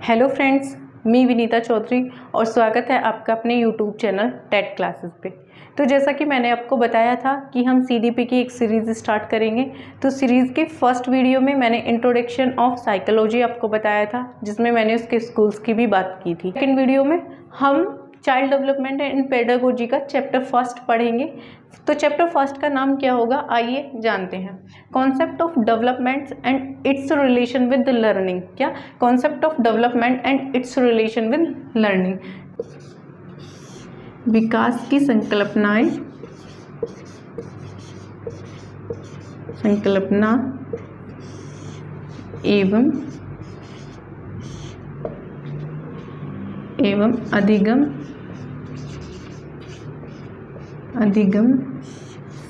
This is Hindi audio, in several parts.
हेलो फ्रेंड्स, मैं विनीता चौधरी और स्वागत है आपका अपने यूट्यूब चैनल टेट क्लासेस पे। तो जैसा कि मैंने आपको बताया था कि हम सीडीपी की एक सीरीज़ स्टार्ट करेंगे। तो सीरीज़ के फर्स्ट वीडियो में मैंने इंट्रोडक्शन ऑफ साइकोलॉजी आपको बताया था, जिसमें मैंने उसके स्कूल्स की भी बात की थी। सेकेंड वीडियो में हम चाइल्ड डेवलपमेंट एंड पेडागोजी का चैप्टर फर्स्ट पढ़ेंगे। तो चैप्टर फर्स्ट का नाम क्या होगा, आइए जानते हैं। Concept of development and its relation with learning. क्या concept of development and its relation with learning. विकास की संकल्पना एवं अधिगम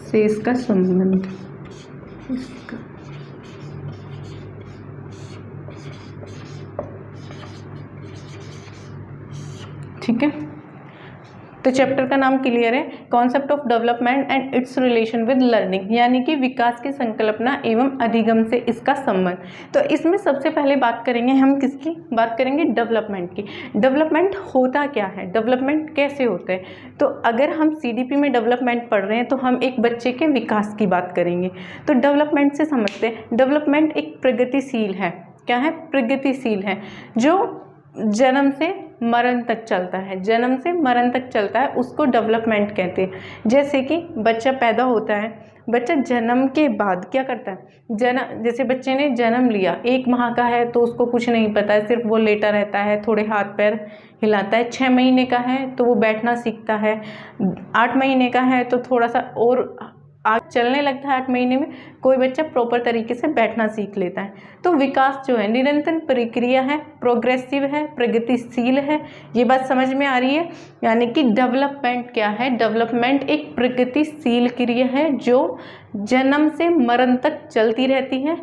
से इसका संबंध। ठीक है, तो चैप्टर का नाम क्लियर है, concept of development and its relation with learning, यानी कि विकास की संकल्पना एवं अधिगम से इसका संबंध। तो इसमें सबसे पहले बात करेंगे हम किसकी, बात करेंगे डेवलपमेंट की। डेवलपमेंट होता क्या है, डेवलपमेंट कैसे होता है। तो अगर हम सीडीपी में डेवलपमेंट पढ़ रहे हैं तो हम एक बच्चे के विकास की बात करेंगे। तो डेवलपमेंट से समझते हैं, डेवलपमेंट एक प्रगतिशील है। क्या है, प्रगतिशील है, जो जन्म से मरण तक चलता है, जन्म से मरण तक चलता है, उसको डेवलपमेंट कहते हैं। जैसे कि बच्चा पैदा होता है, बच्चा जन्म के बाद क्या करता है, जैसे बच्चे ने जन्म लिया, 1 माह का है तो उसको कुछ नहीं पता है, सिर्फ वो लेटा रहता है, थोड़े हाथ पैर हिलाता है। 6 महीने का है तो वो बैठना सीखता है। 8 महीने का है तो थोड़ा सा और आगे चलने लगता है। 8 महीने में कोई बच्चा प्रॉपर तरीके से बैठना सीख लेता है। तो विकास जो है निरंतर प्रक्रिया है, प्रोग्रेसिव है, प्रगतिशील है। ये बात समझ में आ रही है। यानी कि डेवलपमेंट क्या है, डेवलपमेंट एक प्रगतिशील क्रिया है जो जन्म से मरण तक चलती रहती है,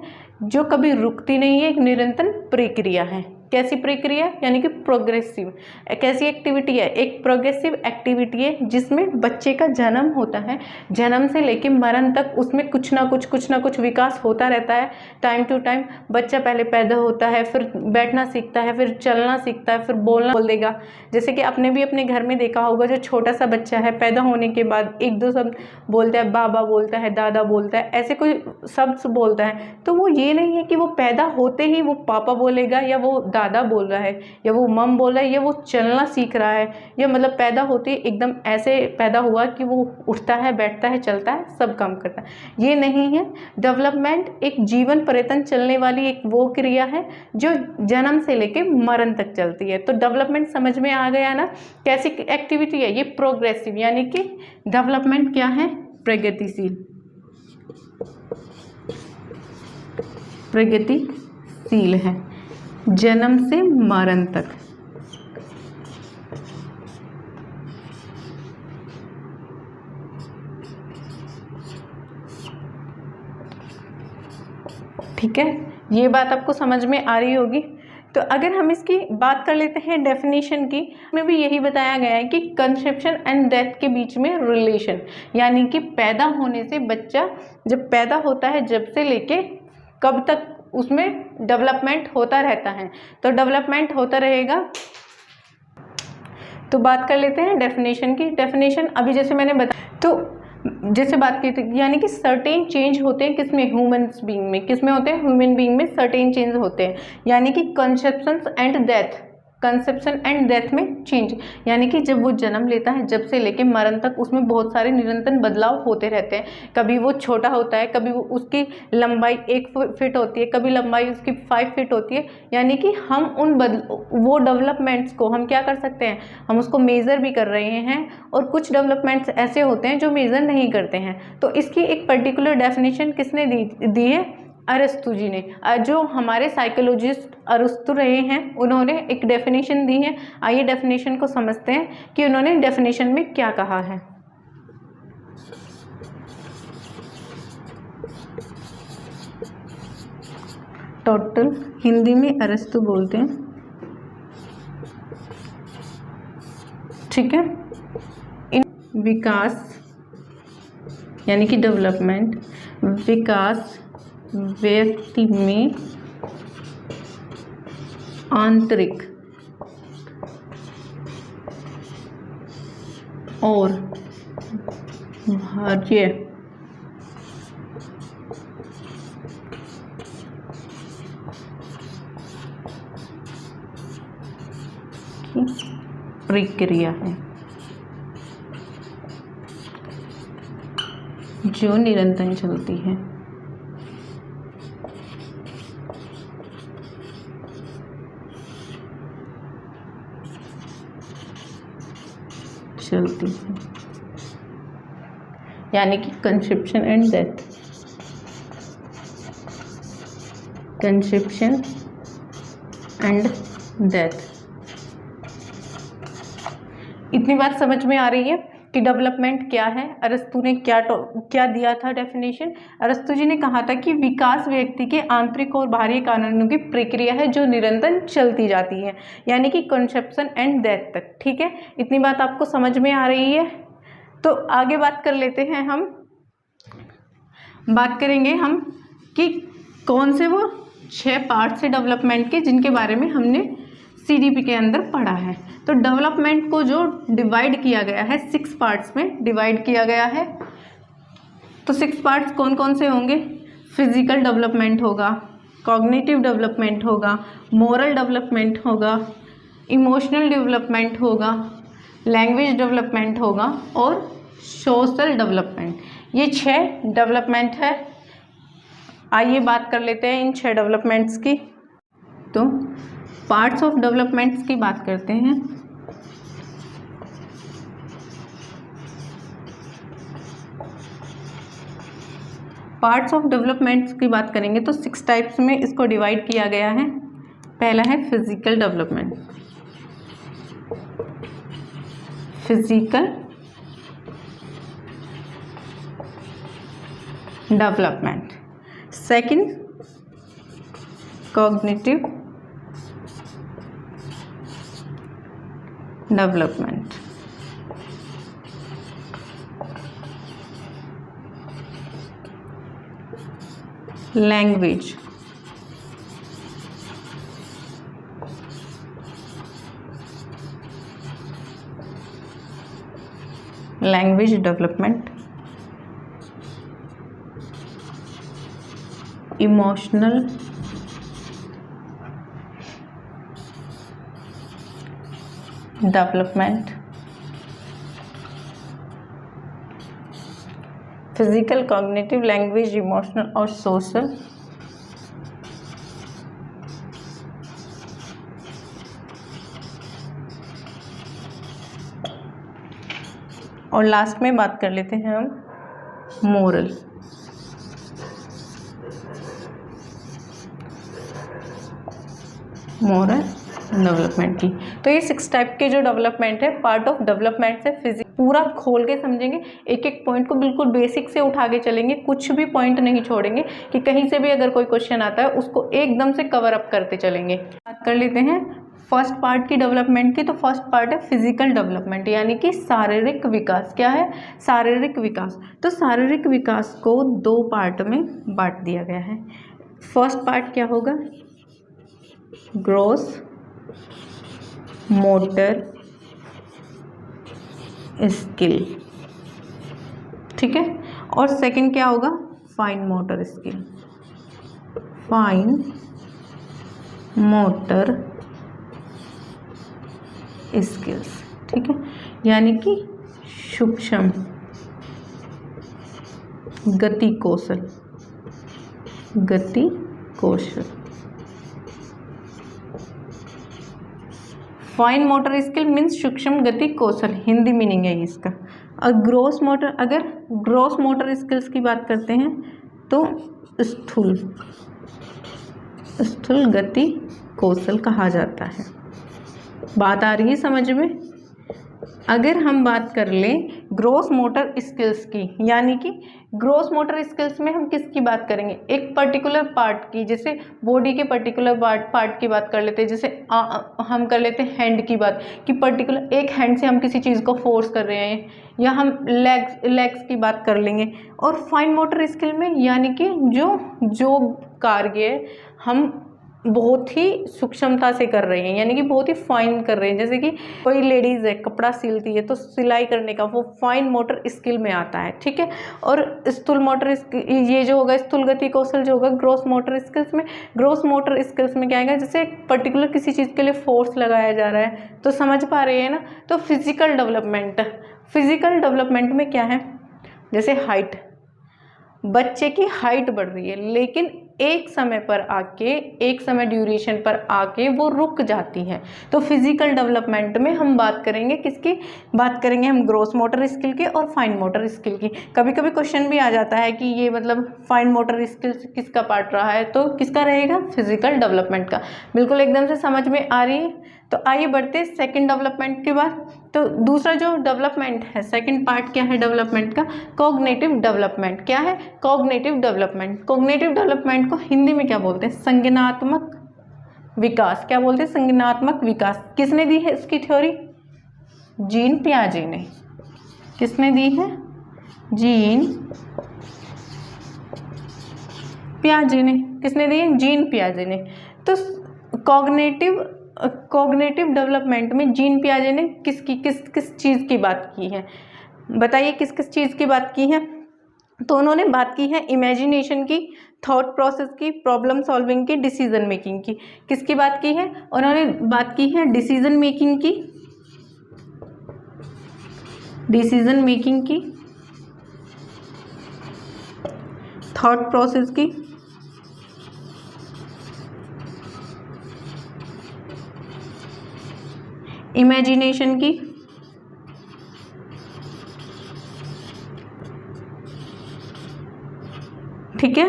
जो कभी रुकती नहीं है, एक निरंतर प्रक्रिया है। कैसी प्रक्रिया, यानी कि प्रोग्रेसिव। कैसी एक्टिविटी है, एक प्रोग्रेसिव एक्टिविटी है जिसमें बच्चे का जन्म होता है, जन्म से लेकर मरण तक उसमें कुछ ना कुछ विकास होता रहता है। टाइम टू टाइम बच्चा पहले पैदा होता है, फिर बैठना सीखता है, फिर चलना सीखता है, फिर बोलना बोल देगा। जैसे कि आपने भी अपने घर में देखा होगा, जो छोटा सा बच्चा है पैदा होने के बाद 1-2 शब्द बोलता है, बाबा बोलता है, दादा बोलता है, ऐसे कोई शब्द बोलता है। तो वो ये नहीं है कि वो पैदा होते ही वो पापा बोलेगा, या वो दादा बोल रहा है, या वो मम बोल रहा है, या वो चलना सीख रहा है, या मतलब पैदा होते ही एकदम ऐसे पैदा हुआ कि वो उठता है, बैठता है, चलता है, सब काम करता है। ये नहीं है। डेवलपमेंट एक जीवन पर्यटन चलने वाली एक वो क्रिया है जो जन्म से लेके मरण तक चलती है। तो डेवलपमेंट समझ में आ गया ना, कैसी एक्टिविटी है ये, प्रोग्रेसिव। यानी कि डेवलपमेंट क्या है, प्रगतिशील, प्रगतिशील है, जन्म से मरण तक। ठीक है, ये बात आपको समझ में आ रही होगी। तो अगर हम इसकी बात कर लेते हैं डेफिनेशन की, में भी यही बताया गया है कि कंसेप्शन एंड डेथ के बीच में रिलेशन, यानी कि पैदा होने से बच्चा जब पैदा होता है, जब से लेके कब तक उसमें डेवलपमेंट होता रहता है। तो डेवलपमेंट होता रहेगा। तो बात कर लेते हैं डेफिनेशन की। डेफिनेशन अभी जैसे मैंने बताया, तो जैसे बात की थी, यानी कि सर्टेन चेंज होते हैं किसमें, ह्यूमन बीइंग में। किसमें होते हैं, ह्यूमन बीइंग में सर्टेन चेंज होते हैं। यानी कि conception and death, conception and death में चेंज, यानी कि जब वो जन्म लेता है, जब से लेके मरण तक उसमें बहुत सारे निरंतर बदलाव होते रहते हैं। कभी वो छोटा होता है, कभी वो उसकी लंबाई 1 फीट होती है, कभी लंबाई उसकी 5 फीट होती है। यानी कि हम वो डेवलपमेंट्स को हम क्या कर सकते हैं, हम उसको मेज़र भी कर रहे हैं, और कुछ डेवलपमेंट्स ऐसे होते हैं जो मेज़र नहीं करते हैं। तो इसकी एक पर्टिकुलर डेफिनेशन किसने दी है, अरस्तु जी ने। जो हमारे साइकोलॉजिस्ट अरस्तु रहे हैं, उन्होंने एक डेफिनेशन दी है। आइए डेफिनेशन को समझते हैं कि उन्होंने डेफिनेशन में क्या कहा है। टोटल हिंदी में अरस्तु बोलते हैं। ठीक है, इन विकास यानी कि डेवलपमेंट, विकास व्यक्ति में आंतरिक और बाह्य प्रक्रिया है जो निरंतर चलती है। यानी कि conception and death, conception and death. इतनी बात समझ में आ रही है कि डेवलपमेंट क्या है। अरस्तु ने क्या दिया था डेफिनेशन। अरस्तु जी ने कहा था कि विकास व्यक्ति के आंतरिक और बाहरी कारणों की प्रक्रिया है जो निरंतर चलती जाती है, यानी कि कंसेप्शन एंड डेथ तक। ठीक है, इतनी बात आपको समझ में आ रही है। तो आगे बात कर लेते हैं। हम बात करेंगे हम कि कौन से वो 6 पार्ट्स है डेवलपमेंट के जिनके बारे में हमने CDP के अंदर पढ़ा है। तो डेवलपमेंट को जो डिवाइड किया गया है 6 पार्ट्स में डिवाइड किया गया है। तो 6 पार्ट्स कौन कौन से होंगे? फिजिकल डेवलपमेंट होगा, कॉग्निटिव डेवलपमेंट होगा, मोरल डेवलपमेंट होगा, इमोशनल डेवलपमेंट होगा, लैंग्वेज डेवलपमेंट होगा और सोशल डेवलपमेंट। ये 6 डेवलपमेंट है। आइए बात कर लेते हैं इन 6 डेवलपमेंट्स की। तो पार्ट्स ऑफ डेवलपमेंट्स की बात करते हैं। पार्ट्स ऑफ डेवलपमेंट्स की बात करेंगे तो 6 टाइप्स में इसको डिवाइड किया गया है। पहला है physical development, physical development. Second cognitive development, language development, emotional development, physical, cognitive, language, emotional और सोशल। और लास्ट में बात कर लेते हैं हम मोरल। मोरल डेवलपमेंट की। तो ये 6 टाइप के जो डेवलपमेंट है पार्ट ऑफ डेवलपमेंट से फिजिक्स पूरा खोल के समझेंगे। एक एक पॉइंट को बिल्कुल बेसिक से उठा के चलेंगे, कुछ भी पॉइंट नहीं छोड़ेंगे कि कहीं से भी अगर कोई क्वेश्चन आता है उसको एकदम से कवर अप करते चलेंगे। बात कर लेते हैं फर्स्ट पार्ट की डेवलपमेंट की। तो फर्स्ट पार्ट है फिजिकल डेवलपमेंट, यानी कि शारीरिक विकास। क्या है? शारीरिक विकास। तो शारीरिक विकास को 2 पार्ट में बांट दिया गया है। फर्स्ट पार्ट क्या होगा? ग्रॉस मोटर स्किल, ठीक है। और सेकंड क्या होगा? Fine motor skill, fine motor skills, ठीक है। यानी कि सूक्ष्म गति कौशल, गति कौशल। फाइन मोटर स्किल मीन्स सूक्ष्म गति कौशल, हिंदी मीनिंग है इसका। और ग्रॉस मोटर, अगर ग्रॉस मोटर स्किल्स की बात करते हैं तो स्थूल गति कौशल कहा जाता है। बात आ रही है समझ में? अगर हम बात कर लें ग्रॉस मोटर स्किल्स की, यानी कि ग्रॉस मोटर स्किल्स में हम किसकी बात करेंगे? एक पर्टिकुलर पार्ट की, जैसे बॉडी के पर्टिकुलर पार्ट की बात कर लेते हैं। जैसे हम कर लेते हैं हैंड की बात, कि पर्टिकुलर एक हैंड से हम किसी चीज़ को फोर्स कर रहे हैं, या हम लेग्स की बात कर लेंगे। और फाइन मोटर स्किल में यानी कि जो कार्य हम बहुत ही सूक्ष्मता से कर रहे हैं, यानी कि बहुत ही फाइन कर रहे हैं। जैसे कि कोई लेडीज है कपड़ा सिलती है तो सिलाई करने का वो फाइन मोटर स्किल में आता है, ठीक है। और स्थूल मोटर ये जो होगा स्थूल गति कौशल जो होगा ग्रॉस मोटर स्किल्स में। ग्रॉस मोटर स्किल्स में क्या आएगा, जैसे पर्टिकुलर किसी चीज़ के लिए फोर्स लगाया जा रहा है, तो समझ पा रहे हैं ना। तो फिजिकल डेवलपमेंट, फिजिकल डेवलपमेंट में क्या है, जैसे हाइट, बच्चे की हाइट बढ़ रही है लेकिन एक समय पर आके, एक समय ड्यूरेशन पर आके वो रुक जाती है। तो फिजिकल डेवलपमेंट में हम बात करेंगे किसकी, बात करेंगे हम ग्रॉस मोटर स्किल की और फाइन मोटर स्किल की। कभी कभी क्वेश्चन भी आ जाता है कि ये मतलब फाइन मोटर स्किल किसका पार्ट रहा है, तो किसका रहेगा, फिजिकल डेवलपमेंट का। बिल्कुल एकदम से समझ में आ रही है। तो आइए बढ़ते सेकंड डेवलपमेंट के बाद। तो दूसरा जो डेवलपमेंट है, सेकंड पार्ट क्या है डेवलपमेंट का, कॉग्निटिव डेवलपमेंट। क्या है, कॉग्निटिव डेवलपमेंट। कॉग्निटिव डेवलपमेंट को हिंदी में क्या बोलते हैं, संज्ञानात्मक विकास। क्या बोलते हैं, संज्ञानात्मक विकास। किसने दी है इसकी थ्योरी, जीन पियाजे ने। किसने दी है, जीन पियाजे ने। किसने दी है, जीन पियाजे ने। तो कॉग्निटिव डेवलपमेंट में जीन पियाजे ने किस किस चीज़ की बात की है, बताइए किस किस चीज़ की बात की है। तो उन्होंने बात की है इमेजिनेशन की, थॉट प्रोसेस की, प्रॉब्लम सॉल्विंग की, डिसीजन मेकिंग की। किसकी बात की है, उन्होंने बात की है डिसीजन मेकिंग की, डिसीजन मेकिंग की, थॉट प्रोसेस की, इमेजिनेशन की, ठीक है।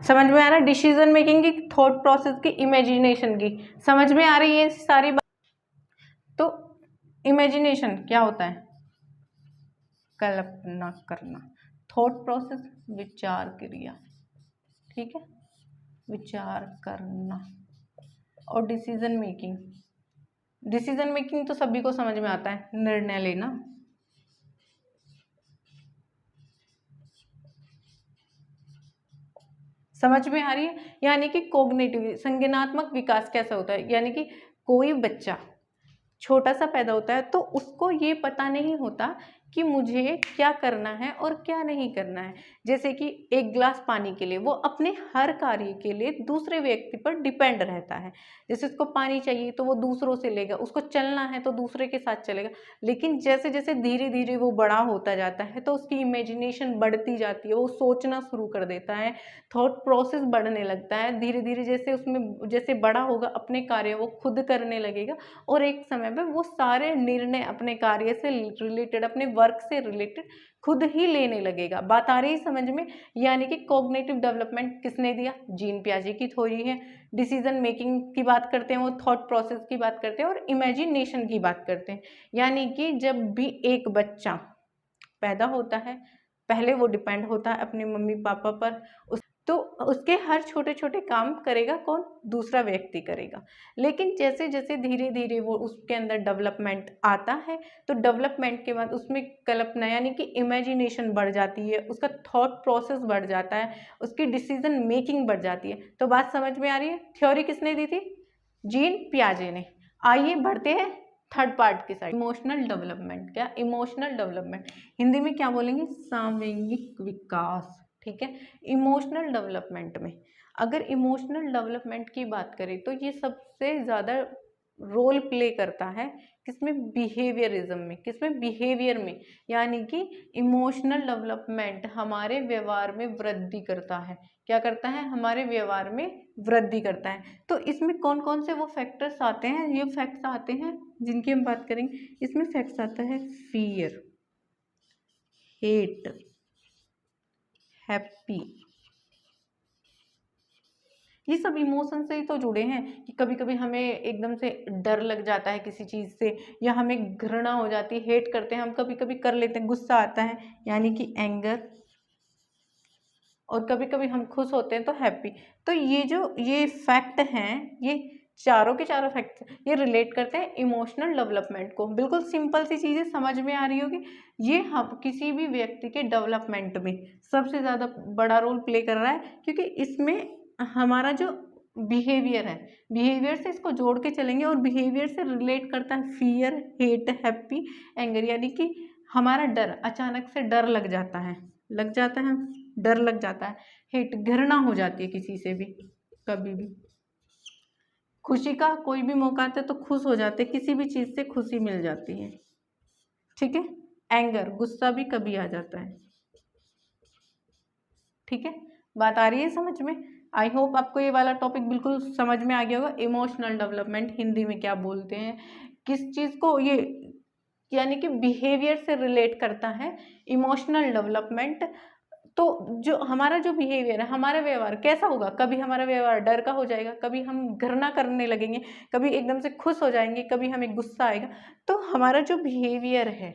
समझ में आ रहा है, डिसीजन मेकिंग की, थॉट प्रोसेस की, इमेजिनेशन की। समझ में आ रही है सारी बात। तो इमेजिनेशन क्या होता है, कल्पना करना। थॉट प्रोसेस विचार क्रिया, ठीक है, विचार करना। और डिसीजन मेकिंग, डिसीजन मेकिंग तो सभी को समझ में आता है, निर्णय लेना। समझ में आ रही है। यानी कि कॉग्निटिव, संज्ञानात्मक विकास कैसा होता है, यानी कि कोई बच्चा छोटा सा पैदा होता है तो उसको ये पता नहीं होता कि मुझे क्या करना है और क्या नहीं करना है। जैसे कि एक गिलास पानी के लिए वो अपने हर कार्य के लिए दूसरे व्यक्ति पर डिपेंड रहता है। जैसे उसको पानी चाहिए तो वो दूसरों से लेगा, उसको चलना है तो दूसरे के साथ चलेगा। लेकिन जैसे जैसे धीरे धीरे वो बड़ा होता जाता है तो उसकी इमेजिनेशन बढ़ती जाती है, वो सोचना शुरू कर देता है, थॉट प्रोसेस बढ़ने लगता है। धीरे धीरे जैसे उसमें जैसे बड़ा होगा अपने कार्य वो खुद करने लगेगा और एक समय पे वो सारे निर्णय अपने कार्य से रिलेटेड, अपने वर्क से रिलेटेड खुद ही लेने लगेगा। बात आ रही है समझ में। यानी कि कॉग्निटिव डेवलपमेंट किसने दिया, जीन पियाजे की थ्योरी है। डिसीजन मेकिंग की बात करते हैं, वो थॉट प्रोसेस की बात करते हैं और इमेजिनेशन की बात करते हैं। यानी कि जब भी एक बच्चा पैदा होता है पहले वो डिपेंड होता है अपने मम्मी पापा पर, तो उसके हर छोटे छोटे काम करेगा कौन, दूसरा व्यक्ति करेगा। लेकिन जैसे जैसे धीरे धीरे वो उसके अंदर डेवलपमेंट आता है तो डेवलपमेंट के बाद उसमें कल्पना यानी कि इमेजिनेशन बढ़ जाती है, उसका थॉट प्रोसेस बढ़ जाता है, उसकी डिसीजन मेकिंग बढ़ जाती है। तो बात समझ में आ रही है। थ्योरी किसने दी थी, जीन पियाजे ने। आइए बढ़ते हैं थर्ड पार्ट की साइड, इमोशनल डेवलपमेंट। क्या, इमोशनल डेवलपमेंट, हिंदी में क्या बोलेंगे, सांवेगिक विकास, ठीक है। इमोशनल डेवलपमेंट में अगर इमोशनल डेवलपमेंट की बात करें तो ये सबसे ज़्यादा रोल प्ले करता है किसमें, बिहेवियरिज्म में। किसमें, बिहेवियर में। यानी कि इमोशनल डेवलपमेंट हमारे व्यवहार में वृद्धि करता है। क्या करता है, हमारे व्यवहार में वृद्धि करता है। तो इसमें कौन कौन से वो फैक्टर्स आते हैं, ये फैक्ट्स आते हैं जिनकी हम बात करेंगे। इसमें फैक्ट्स आता है फियर, हेट, हैप्पी। ये सब इमोशन से ही तो जुड़े हैं कि कभी कभी हमें एकदम से डर लग जाता है किसी चीज़ से, या हमें घृणा हो जाती है, हेट करते हैं हम, कभी कभी कर लेते हैं, गुस्सा आता है यानी कि एंगर, और कभी कभी हम खुश होते हैं तो हैप्पी। तो ये फैक्ट हैं, ये चारों के चारों फैक्ट ये रिलेट करते हैं इमोशनल डेवलपमेंट को। बिल्कुल सिंपल सी चीज़ें समझ में आ रही होगी। ये हम किसी भी व्यक्ति के डेवलपमेंट में सबसे ज़्यादा बड़ा रोल प्ले कर रहा है, क्योंकि इसमें हमारा जो बिहेवियर है, बिहेवियर से इसको जोड़ के चलेंगे और बिहेवियर से रिलेट करता है फियर, हेट, हैप्पी, एंगर, यानी कि हमारा डर, अचानक से डर लग जाता है, डर लग जाता है। हेट, घृणा हो जाती है किसी से भी, कभी भी। खुशी का कोई भी मौका आता है तो खुश हो जाते हैं, किसी भी चीज़ से खुशी मिल जाती है, ठीक है। एंगर, गुस्सा भी कभी आ जाता है, ठीक है। बात आ रही है समझ में? आई होप आपको ये वाला टॉपिक बिल्कुल समझ में आ गया होगा। इमोशनल डेवलपमेंट हिंदी में क्या बोलते हैं, किस चीज़ को ये यानी कि बिहेवियर से रिलेट करता है इमोशनल डेवलपमेंट। तो जो हमारा जो बिहेवियर है, हमारा व्यवहार कैसा होगा, कभी हमारा व्यवहार डर का हो जाएगा, कभी हम घृणा करने लगेंगे, कभी एकदम से खुश हो जाएंगे, कभी हमें गुस्सा आएगा। तो हमारा जो बिहेवियर है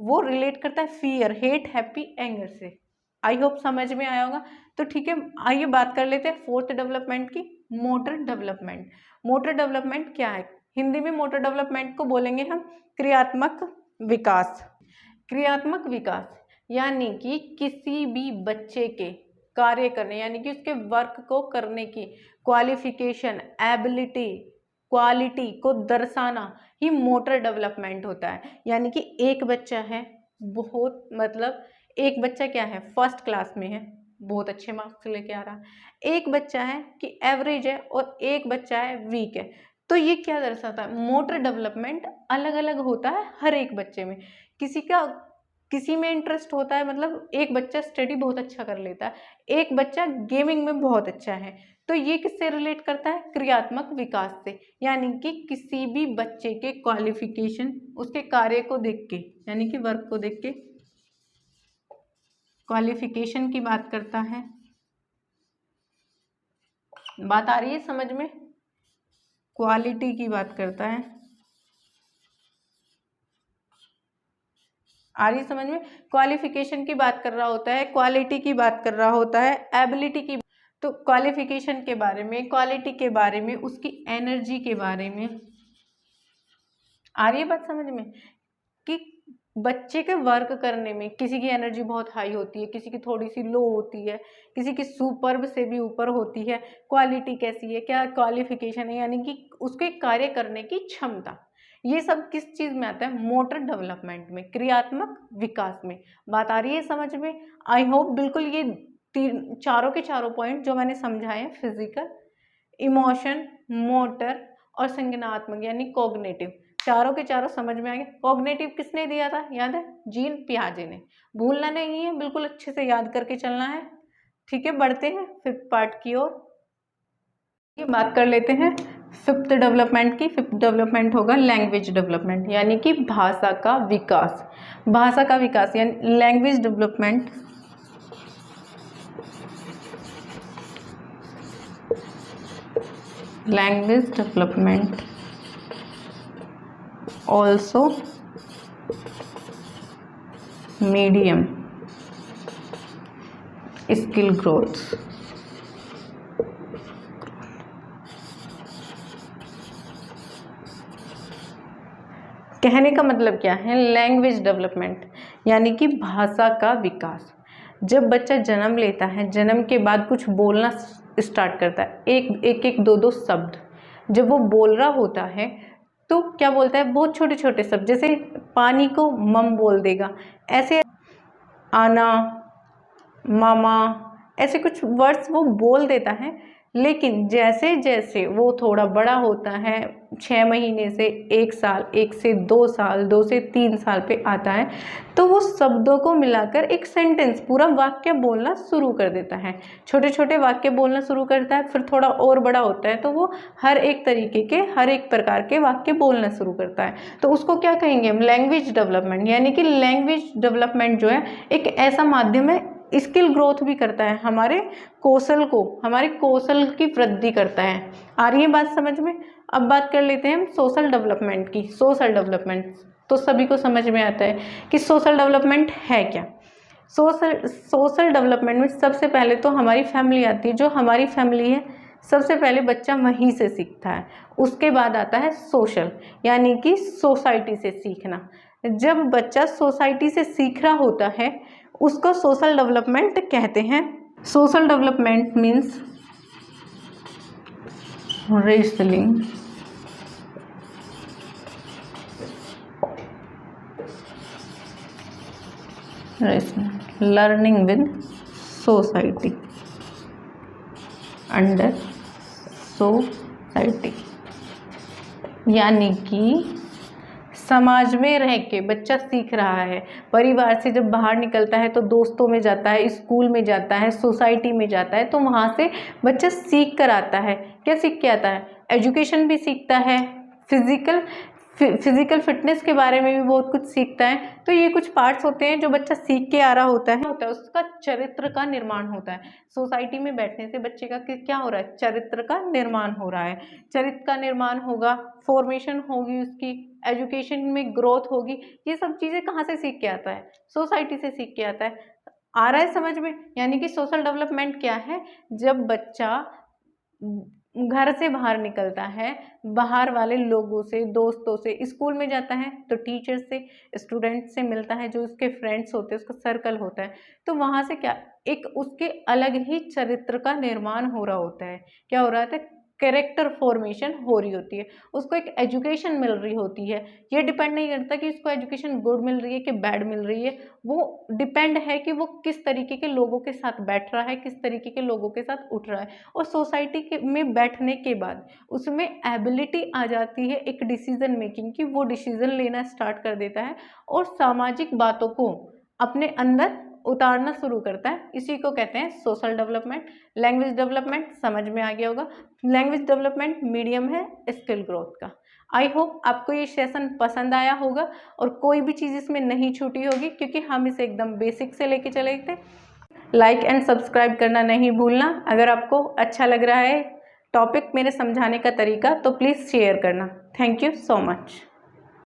वो रिलेट करता है फियर, हेट, हैप्पी, एंगर से। आई होप समझ में आया होगा। तो ठीक है, आइए बात कर लेते हैं फोर्थ डेवलपमेंट की, मोटर डेवलपमेंट। मोटर डेवलपमेंट क्या है? हिंदी में मोटर डेवलपमेंट को बोलेंगे हम क्रियात्मक विकास। क्रियात्मक विकास यानी कि किसी भी बच्चे के कार्य करने यानी कि उसके वर्क को करने की क्वालिफिकेशन, एबिलिटी, क्वालिटी को दर्शाना ही मोटर डेवलपमेंट होता है। यानी कि एक बच्चा है बहुत, मतलब एक बच्चा क्या है, फर्स्ट क्लास में है, बहुत अच्छे मार्क्स लेके आ रहा है। एक बच्चा है कि एवरेज है और एक बच्चा है वीक है। तो ये क्या दर्शाता है? मोटर डेवलपमेंट अलग अलग होता है हर एक बच्चे में। किसी में इंटरेस्ट होता है, मतलब एक बच्चा स्टडी बहुत अच्छा कर लेता है, एक बच्चा गेमिंग में बहुत अच्छा है। तो ये किससे रिलेट करता है? क्रियात्मक विकास से। यानी कि किसी भी बच्चे के क्वालिफिकेशन, उसके कार्य को देख के, यानी कि वर्क को देख के क्वालिफिकेशन की बात करता है। बात आ रही है समझ में? क्वालिटी की बात करता है, आ रही समझ में? क्वालिफिकेशन की बात कर रहा होता है, क्वालिटी की बात कर रहा होता है, एबिलिटी की। तो क्वालिफिकेशन के बारे में, क्वालिटी के बारे में, उसकी एनर्जी के बारे में। आ रही है बात समझ में? कि बच्चे के वर्क करने में किसी की एनर्जी बहुत हाई होती है, किसी की थोड़ी सी लो होती है, किसी की सुपर्ब से भी ऊपर होती है। क्वालिटी कैसी है, क्या क्वालिफिकेशन है, यानी कि उसके कार्य करने की क्षमता। ये सब किस चीज़ में आता है? मोटर डेवलपमेंट में, क्रियात्मक विकास में। बात आ रही है समझ में? आई होप बिल्कुल ये चारों के चारों पॉइंट जो मैंने समझाए, फिजिकल, इमोशन, मोटर और संज्ञानात्मक यानी कॉग्निटिव, चारों के चारों समझ में आ गए। कॉग्निटिव किसने दिया था? याद है? जीन पियाजे ने। भूलना नहीं है, बिल्कुल अच्छे से याद करके चलना है, ठीक है। बढ़ते हैं फिफ्थ पार्ट की ओर। ये बात कर लेते हैं फिफ्थ डेवलपमेंट की। फिफ्थ डेवलपमेंट होगा लैंग्वेज डेवलपमेंट, यानी कि भाषा का विकास। भाषा का विकास यानी language development. Language development also medium skill growth। कहने का मतलब क्या है? लैंग्वेज डेवलपमेंट यानी कि भाषा का विकास। जब बच्चा जन्म लेता है, जन्म के बाद कुछ बोलना स्टार्ट करता है, एक दो दो शब्द जब वो बोल रहा होता है तो क्या बोलता है? बहुत छोटे छोटे शब्द, जैसे पानी को मम बोल देगा, ऐसे आना, मामा, ऐसे कुछ वर्ड्स वो बोल देता है। लेकिन जैसे जैसे वो थोड़ा बड़ा होता है, 6 महीने से 1 साल, 1 से 2 साल, 2 से 3 साल पे आता है, तो वो शब्दों को मिलाकर एक सेंटेंस, पूरा वाक्य बोलना शुरू कर देता है। छोटे छोटे वाक्य बोलना शुरू करता है, फिर थोड़ा और बड़ा होता है तो वो हर एक तरीके के, हर एक प्रकार के वाक्य बोलना शुरू करता है। तो उसको क्या कहेंगे हम? Language development. यानी कि लैंग्वेज डेवलपमेंट जो है एक ऐसा माध्यम है, स्किल ग्रोथ भी करता है, हमारे कौशल की वृद्धि करता है। आ रही है बात समझ में? अब बात कर लेते हैं हम सोशल डेवलपमेंट की। सोशल डेवलपमेंट तो सभी को समझ में आता है कि सोशल डेवलपमेंट है क्या। सोशल डेवलपमेंट में सबसे पहले तो हमारी फैमिली आती है। जो हमारी फैमिली है, सबसे पहले बच्चा वहीं से सीखता है। उसके बाद आता है सोशल, यानी कि सोसाइटी से सीखना। जब बच्चा सोसाइटी से सीख रहा होता है उसको सोशल डेवलपमेंट कहते हैं। Social development means wrestling learning with society, under society, यानी कि समाज में रह के बच्चा सीख रहा है। परिवार से जब बाहर निकलता है तो दोस्तों में जाता है, स्कूल में जाता है, सोसाइटी में जाता है, तो वहाँ से बच्चा सीख कर आता है। क्या सीख के आता है? एजुकेशन भी सीखता है, फिजिकल फिटनेस के बारे में भी बहुत कुछ सीखता है। तो ये कुछ पार्ट्स होते हैं जो बच्चा सीख के आ रहा होता है उसका चरित्र का निर्माण होता है। सोसाइटी में बैठने से बच्चे का क्या हो रहा है? चरित्र का निर्माण हो रहा है। चरित्र का निर्माण होगा, फॉर्मेशन होगी, उसकी एजुकेशन में ग्रोथ होगी। ये सब चीज़ें कहाँ से सीख के आता है? सोसाइटी से सीख के आता है। आ रहा है समझ में? यानी कि सोशल डेवलपमेंट क्या है? जब बच्चा घर से बाहर निकलता है, बाहर वाले लोगों से, दोस्तों से, स्कूल में जाता है तो टीचर से, स्टूडेंट से मिलता है, जो उसके फ्रेंड्स होते हैं, उसका सर्कल होता है, तो वहाँ से क्या एक उसके अलग ही चरित्र का निर्माण हो रहा होता है। क्या हो रहा है? कैरेक्टर फॉर्मेशन हो रही होती है, उसको एक एजुकेशन मिल रही होती है। ये डिपेंड नहीं करता कि उसको एजुकेशन गुड मिल रही है कि बैड मिल रही है, वो डिपेंड है कि वो किस तरीके के लोगों के साथ बैठ रहा है, किस तरीके के लोगों के साथ उठ रहा है। और सोसाइटी में बैठने के बाद उसमें एबिलिटी आ जाती है एक डिसीजन मेकिंग की, वो डिसीजन लेना स्टार्ट कर देता है और सामाजिक बातों को अपने अंदर उतारना शुरू करता है। इसी को कहते हैं सोशल डेवलपमेंट। लैंग्वेज डेवलपमेंट समझ में आ गया होगा। लैंग्वेज डेवलपमेंट मीडियम है स्किल ग्रोथ का। आई होप आपको ये सेशन पसंद आया होगा और कोई भी चीज़ इसमें नहीं छूटी होगी, क्योंकि हम इसे एकदम बेसिक से लेके चले थे। लाइक एंड सब्सक्राइब करना नहीं भूलना। अगर आपको अच्छा लग रहा है टॉपिक, मेरे समझाने का तरीका, तो प्लीज़ शेयर करना। Thank you so much.